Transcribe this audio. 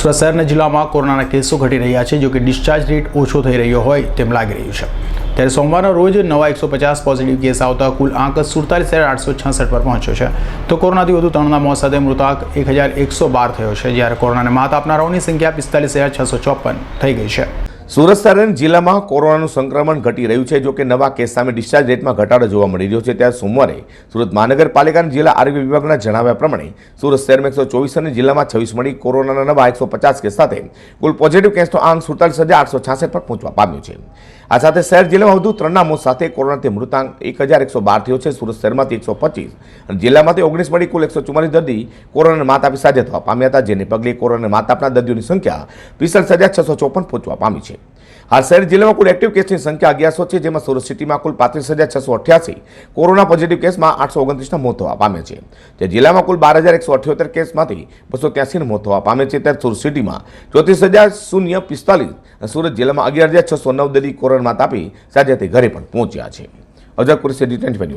સુરત શહેરના જિલ્લામાં કોરોનાના કેસો ઘટી રહ્યા છે, જો કે ડિસ્ચાર્જ રેટ ઓછો થઈ રહ્યો હોય તેમ લાગી રહ્યું છે। ત્યારે સોમવારના રોજ નવા 150 પોઝિટિવ કેસ આવતા કુલ આંક 47,866 પર પહોંચ્યો છે। તો કોરોનાથી વધુ 3ના મોત સાથે મૃતાંક 1,112 થયો છે, જ્યારે કોરોનાને માત આપનારાઓની સંખ્યા 45,654 થઈ ગઈ છે। સુરત શહેર જિલ્લામાં કોરોનાનું સંક્રમણ ઘટી રહ્યું છે, જો કે નવા કેસ સામે ડિસ્ચાર્જ રેટમાં ઘટાડો જોવા મળી રહ્યો છે। ત્યારે સોમવારે સુરત મહાનગરપાલિકાના જિલ્લા આરોગ્ય વિભાગના જણાવ્યા પ્રમાણે સુરત શહેરમાં 124 અને જિલ્લામાં 26 મળી કોરોનાના નવા 150 કેસ સાથે કુલ પોઝિટિવ કેસનો આંક 47,866 પર પહોંચવા પામ્યો છે। આ સાથે શહેર જિલ્લામાં વધુ 3ના મોત સાથે કોરોનાથી મૃતાંક 1,112 થયો છે। સુરત શહેરમાંથી 125 અને જિલ્લામાંથી 19 મળી કુલ 144 દર્દી કોરોનાને માત આપી સાજા થવા પામ્યા હતા, જેને પગલે કોરોનાને માત આપનાર દર્દીઓની સંખ્યા 45,654 પહોંચવા પામી છે। હાલ શહેર જિલ્લામાં કુલ એક્ટિવ કેસની સંખ્યા 1100 છે, જેમાં સુરત સિટીમાં કુલ 35,688 કોરોના પોઝિટિવ કેસમાં 829ના મોત થવા પામ્યા છે। જે જિલ્લામાં કુલ 12,178 કેસમાંથી 283 મોત થવા પામે છે। ત્યારે સુરત સિટીમાં 34,045 અને સુરત જિલ્લામાં 11,609 દર્દી કોરોના માત આપી સાજા થઈ ઘરે પણ પહોંચ્યા છે। Azhar Qureshi, D25 news.